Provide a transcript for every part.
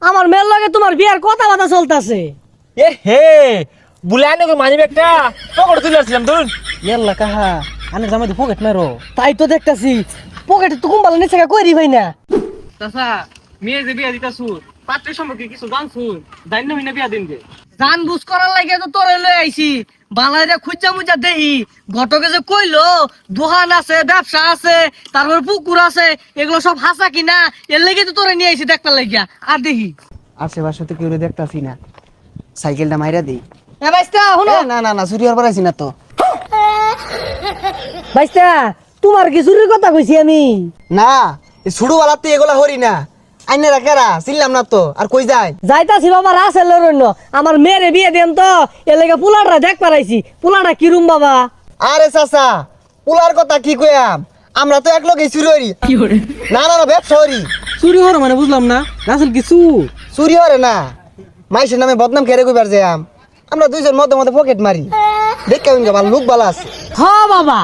আমার মেয়ের লগে তোমার বিয়ার কথাবার্তা চলতেছে। এ হে বুলাই নাকি মানি ব্যাগটা পকেটে তুলে আসছিলাম ধরুন। ইয়াল্লা কাহা আনে জামাই পকেট মারো। তাই তো দেখতাছি পকেটে তো কুম্বালা নিচে কই ভাই না। চাচা মেয়ে যে বিয়া দিতাছু পাত্রের সম্পর্কে কিছু জানছুন জানি না হইনা বিয়া দিন যে জান বুঝ করার লাগে তো তোরে লই আইছি। বালাইরে খুঁজা মুজা দেহি ঘটকে যে কইলো দোকান আছে ব্যবসা আছে তারপর পুকুর আছে এগুলো সব হাসা কিনা এর লেগে তো তোরে নিয়ে আইছি দেখতে লাগিয়া। আর দেখি আশেপাশে তো কেউ দেখতাছি না, সাইকেলটা মাইরা দেই। এ বাইস্তা শুনো না না না চুরি হওয়ার পারাইছি না তো। বাইস্তা তোমার কি চুরির কথা কইছি আমি? না এই ছোটবেলাতে এগুলা হরি না, আইনে রাখেরা চিনলাম না তো। আর কই যায় যাইতাছি বাবা রাসেল রন্য আমার মেয়েরে বিয়ে দেন তো এর লেগে পোলাটা দেখ পারাইছি। পোলাটা কিরম বাবা? আরে চাচা পোলার কথা কি কইয়াম, আমরা তো এক লগে চুরি হরি। না না না ব্যবসা হরি। চুরি হওয়ার মানে বুঝলাম না রাসেল কিছু চুরি হরে না, মাইসের নামে বদনাম কেড়ে কইবার যাম। আমরা দুইজন মধ্যে মধ্যে পকেট মারি, দেখে ভালো লোক ভালো আছে। হ বাবা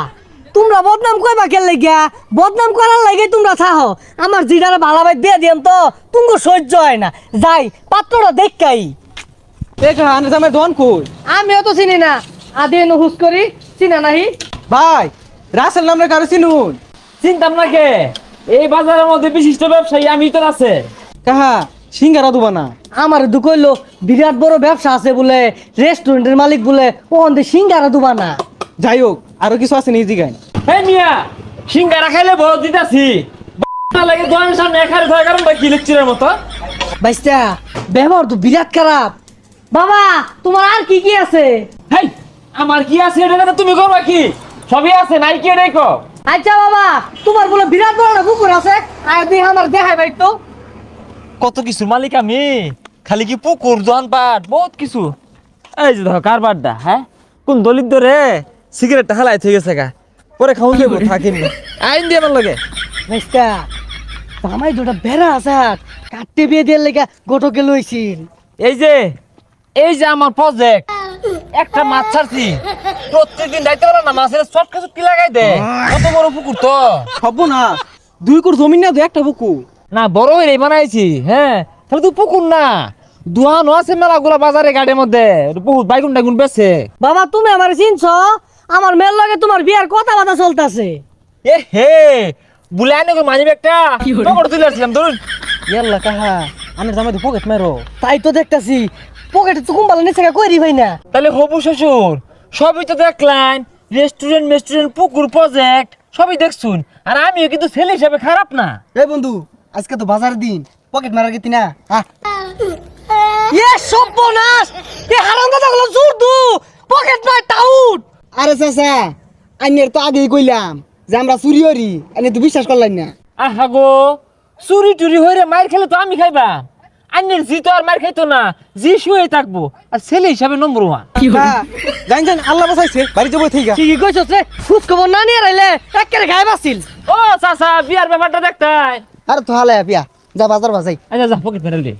তোমরা বদনাম কইবা কেন লাগিয়া? বদনাম করার লাগে তোমরা থাহো। আমার জিডারে ভালাভাই দিয়ে দিন তো তুমি সহ্য হয় না। যাই পাত্রটা দেখাই। এই কাহা আনে জামাই দোকান কই? আমিও তো চিনি না, আদি হুস করি চিনা নাহি। ভাই রাসেল নামে কারো চিনুন? চিন্তাম না কে, এই বাজারের মধ্যে বিশিষ্ট ব্যবসায়ী আমি তো আছে। কাহা সিঙ্গারা দুবা না? আমার দুঃখ হইলো বিরাট বড় ব্যবসা আছে বলে, রেস্টুরেন্টের মালিক বলে ওখান থেকে সিঙ্গারা দুবা না। যাই হোক আরো কিছু আছে নিজি গাই। হে মিয়া সিঙ্গারা খাইলে বড় দিতাছি না লাগে দোকানের সামনে এখানে থাকার কারণ কি লেকচারের মতো। বাইস্তা ব্যবহার তো বিরাট খারাপ। বাবা তোমার আর কি কি আছে? হেই আমার কি আছে এটা তুমি করবা কি? সবই আছে নাই কি এটাই কো। আচ্ছা বাবা তোমার বলে বিরাট বড় একটা পুকুর আছে, আর দিয়ে আমার দেখাই ভাই তো। কত কিছু মালিক আমি, খালি কি পুকুর দোকান পাট বহুত কিছু। এই যে দেখো কারবারটা, হ্যাঁ কোন দলিত রে সিগারেটটা হালাই থেকে গেছে গা, পরে খাওয়া যাবো থাকিনি আইন দিয়ে আমার লাগে। বাইস্তা জামাই দুটা বেড়া আছে কাটতে বিয়ে দিয়ে লেগে গোটকে লইছিল। এই যে আমার প্রজেক্ট একটা মাছ ছাড়ছি প্রত্যেকদিন দায়িত্ব বলো না মাছের সব কিছু কি লাগাই দে। কত বড় পুকুর তো হব না, 2 কোর জমি না একটা বুকু না বড় হয়ে বানাইছি। হ্যাঁ তাহলে তো পুকুর না দুহানো আছে মেলাগুলা বাজারে গাড়ির মধ্যে বহুত বাইগুন টাইগুন বেছে। বাবা তুমি আমার চিনছ? আমার মেয়ের লগে তোমার বিয়ার কথাবার্তা চলতেছে। এ হে বুলাই নাকি মানি ব্যাগটা পকেটে তুলে আসছিলাম ধরুন। ইয়াল্লা কাহা আনে জামাই পকেট মারো। তাই তো দেখতাছি পকেটে তো কুম্বালা নিচে কই ভাই না। তাহলে হবু শ্বশুর সবই তো দেখলেন, রেস্টুরেন্ট পুকুর প্রজেক্ট সবই দেখছুন। আর আমিও কিন্তু ছেলে হিসাবে খারাপ না। এই বন্ধু আজকে তো বাজার দিন, পকেট মারার গেতি না। এ সর্বনাশ, এ হারামজাদা গুলো জোর দু পকেট নাই টাউট। আরে চাচা আইনের তো আগেই কইলাম যে আমরা চুরি হরি, আইনে তো বিশ্বাস করলাম না। আহা গো চুরি টুরি হয়ে মার খেলে তো আমি খাইবা, আন্যের জি তো আর মার খাইতো না, জি শুয়ে থাকবো আর ছেলে হিসাবে নম্বর 1। জান জান আল্লাহ বাঁচাইছে বাড়ি যাবো থেকে। কি কইছস রে? খুশ খবর না নিয়ে রাইলে একেবারে গায়ে বাসিল। ও চাচা বিয়ার ব্যাপারটা দেখতাই। আরে তো হালে পিয়া যা বাজার বাজাই। আচ্ছা যা পকেট মেরে